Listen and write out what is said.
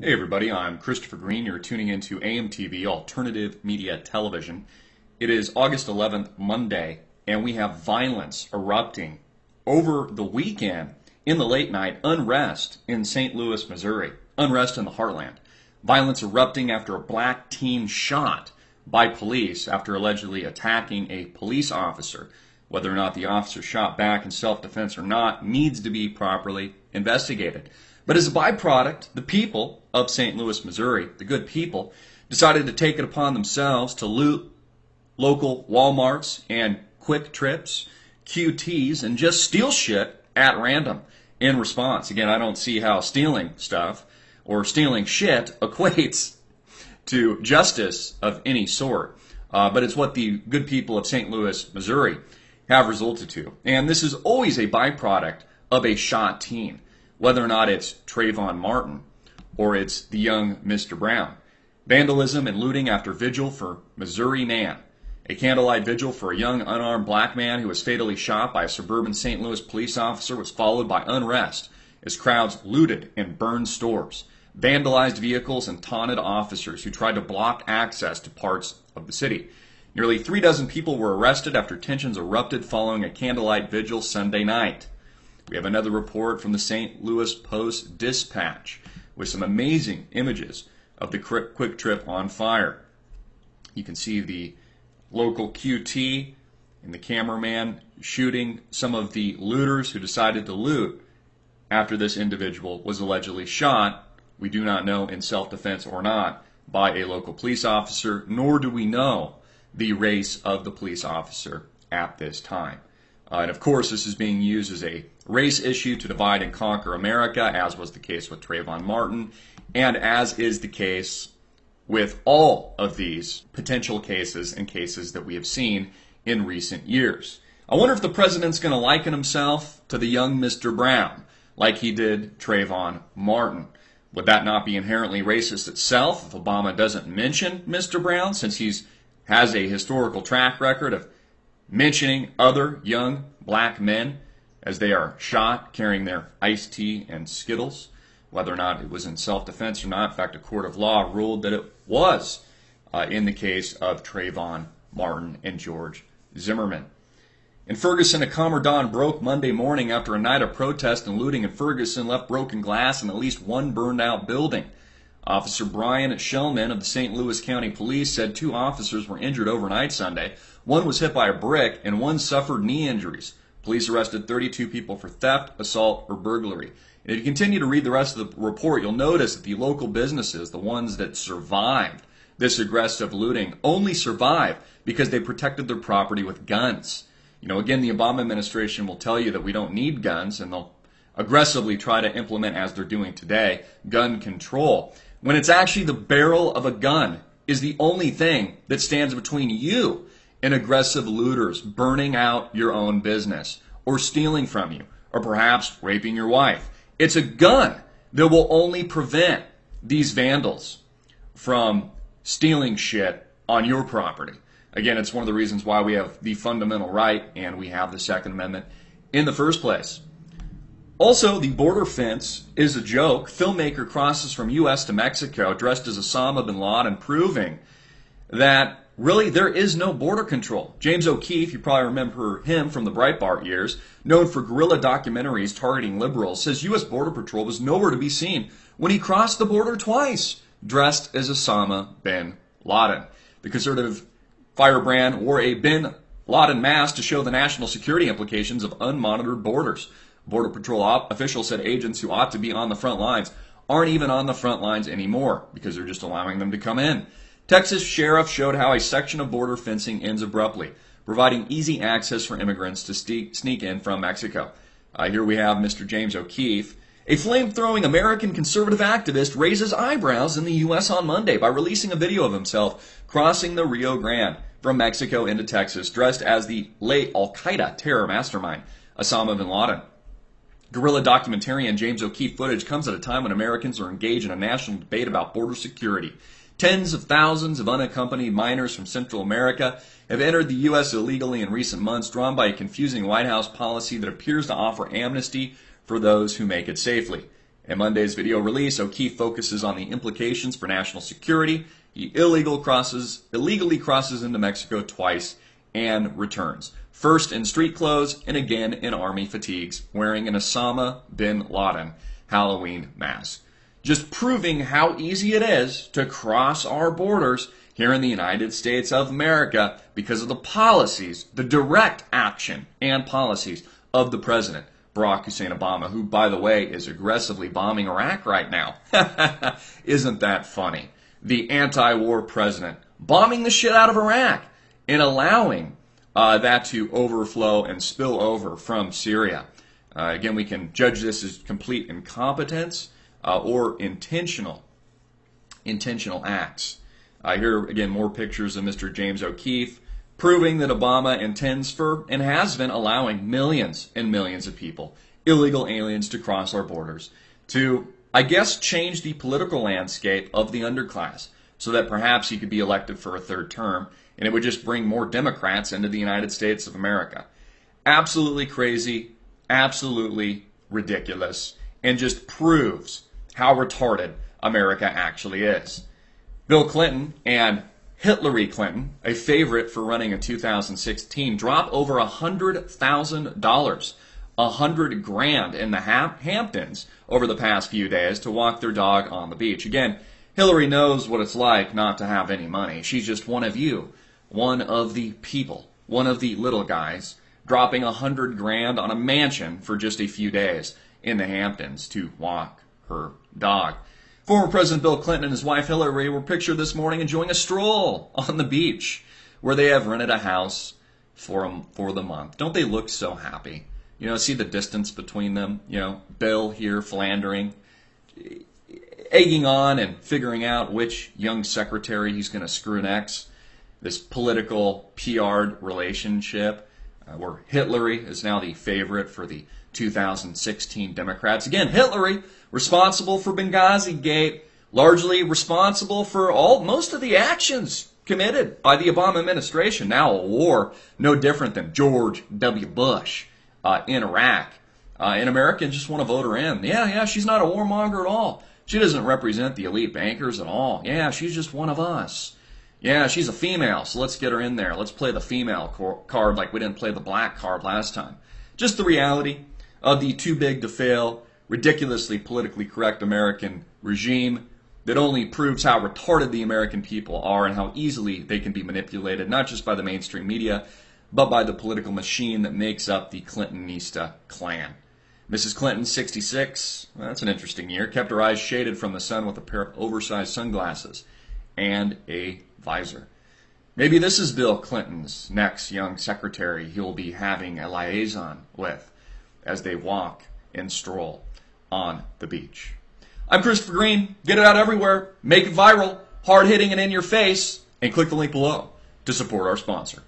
Hey everybody, I'm Christopher Green. You're tuning into AMTV, Alternative Media Television. It is August 11th, Monday, and we have violence erupting over the weekend in the late night, unrest in St. Louis, Missouri, unrest in the heartland. Violence erupting after a black teen shot by police after allegedly attacking a police officer. Whether or not the officer shot back in self-defense or not needs to be properly investigated. But as a byproduct, the people of St. Louis, Missouri, the good people, decided to take it upon themselves to loot local Walmarts and Quick Trips, QTs, and just steal shit at random in response. Again, I don't see how stealing stuff or stealing shit equates to justice of any sort. But it's what the good people of St. Louis, Missouri have resulted to. And this is always a byproduct of a shot teen, whether or not it's Trayvon Martin or it's the young Mr. Brown. Vandalism and looting after vigil for Missouri man. A candlelight vigil for a young unarmed black man who was fatally shot by a suburban St. Louis police officer was followed by unrest as crowds looted and burned stores, vandalized vehicles, and taunted officers who tried to block access to parts of the city. Nearly 36 people were arrested after tensions erupted following a candlelight vigil Sunday night. We have another report from the St. Louis Post-Dispatch with some amazing images of the Quick Trip on fire. You can see the local QT and the cameraman shooting some of the looters who decided to loot after this individual was allegedly shot, we do not know in self-defense or not, by a local police officer, nor do we know the race of the police officer at this time. And of course, this is being used as a race issue to divide and conquer America, as was the case with Trayvon Martin, and as is the case with all of these potential cases and cases that we have seen in recent years. I wonder if the president's going to liken himself to the young Mr. Brown, like he did Trayvon Martin. Would that not be inherently racist itself if Obama doesn't mention Mr. Brown, since he has a historical track record of mentioning other young black men as they are shot carrying their iced tea and Skittles, whether or not it was in self-defense or not? In fact, a court of law ruled that it was in the case of Trayvon Martin and George Zimmerman. In Ferguson, a calmer dawn broke Monday morning after a night of protest and looting in Ferguson left broken glass in at least one burned-out building. Officer Brian Shellman of the St. Louis County Police said 2 officers were injured overnight Sunday. One was hit by a brick and one suffered knee injuries. Police arrested 32 people for theft, assault, or burglary. And if you continue to read the rest of the report, you'll notice that the local businesses, the ones that survived this aggressive looting, only survived because they protected their property with guns. You know, again, the Obama administration will tell you that we don't need guns, and they'll aggressively try to implement, as they're doing today, gun control, when it's actually the barrel of a gun is the only thing that stands between you and aggressive looters burning out your own business or stealing from you or perhaps raping your wife. It's a gun that will only prevent these vandals from stealing shit on your property. Again, it's one of the reasons why we have the fundamental right and we have the Second Amendment in the first place. Also, the border fence is a joke. Filmmaker crosses from U.S. to Mexico dressed as Osama bin Laden, proving that really there is no border control. James O'Keefe, you probably remember him from the Breitbart years, known for guerrilla documentaries targeting liberals, says U.S. Border Patrol was nowhere to be seen when he crossed the border twice, dressed as Osama bin Laden. The conservative firebrand wore a bin Laden mask to show the national security implications of unmonitored borders. Border Patrol officials said agents who ought to be on the front lines aren't even on the front lines anymore because they're just allowing them to come in. Texas sheriff showed how a section of border fencing ends abruptly, providing easy access for immigrants to sneak in from Mexico. Here we have Mr. James O'Keefe. A flame-throwing American conservative activist raises eyebrows in the U.S. on Monday by releasing a video of himself crossing the Rio Grande from Mexico into Texas, dressed as the late al-Qaeda terror mastermind, Osama bin Laden. Guerrilla documentarian James O'Keefe footage comes at a time when Americans are engaged in a national debate about border security. Tens of thousands of unaccompanied minors from Central America have entered the U.S. illegally in recent months, drawn by a confusing White House policy that appears to offer amnesty for those who make it safely. In Monday's video release, O'Keefe focuses on the implications for national security. He illegally crosses into Mexico twice and returns. First in street clothes and again in army fatigues, wearing an Osama bin Laden Halloween mask. Just proving how easy it is to cross our borders here in the United States of America because of the policies, the direct action and policies of the president, Barack Hussein Obama, who, by the way, is aggressively bombing Iraq right now. Isn't that funny? The anti-war president bombing the shit out of Iraq and allowing that to overflow and spill over from Syria. Again, we can judge this as complete incompetence or intentional acts. Here, again, more pictures of Mr. James O'Keefe, proving that Obama intends for and has been allowing millions and millions of people, illegal aliens, to cross our borders to, I guess, change the political landscape of the underclass so that perhaps he could be elected for a third term, and it would just bring more Democrats into the United States of America. Absolutely crazy, absolutely ridiculous, and just proves how retarded America actually is. Bill Clinton and Hillary Clinton, a favorite for running in 2016, drop over $100,000, $100,000 in the Hamptons over the past few days to walk their dog on the beach. Again, Hillary knows what it's like not to have any money. She's just one of you, one of the people, one of the little guys, dropping $100,000 on a mansion for just a few days in the Hamptons to walk her dog. Former President Bill Clinton and his wife Hillary were pictured this morning enjoying a stroll on the beach where they have rented a house for the month. Don't they look so happy? You know, see the distance between them? You know, Bill here philandering, egging on and figuring out which young secretary he's going to screw next. This political PR'd relationship where Hillary is now the favorite for the 2016 Democrats. Again, Hillary, responsible for Benghazi Gate, largely responsible for most of the actions committed by the Obama administration. Now a war no different than George W. Bush in Iraq. And Americans just want to vote her in. Yeah, she's not a warmonger at all. She doesn't represent the elite bankers at all. Yeah, she's just one of us. Yeah, she's a female, so let's get her in there. Let's play the female card like we didn't play the black card last time. Just the reality of the too-big-to-fail, ridiculously politically correct American regime that only proves how retarded the American people are and how easily they can be manipulated, not just by the mainstream media, but by the political machine that makes up the Clintonista clan. Mrs. Clinton, 66, well, that's an interesting year, kept her eyes shaded from the sun with a pair of oversized sunglasses and a visor. Maybe this is Bill Clinton's next young secretary he'll be having a liaison with as they walk and stroll on the beach. I'm Christopher Green. Get it out everywhere. Make it viral, hard-hitting and in your face, and click the link below to support our sponsor.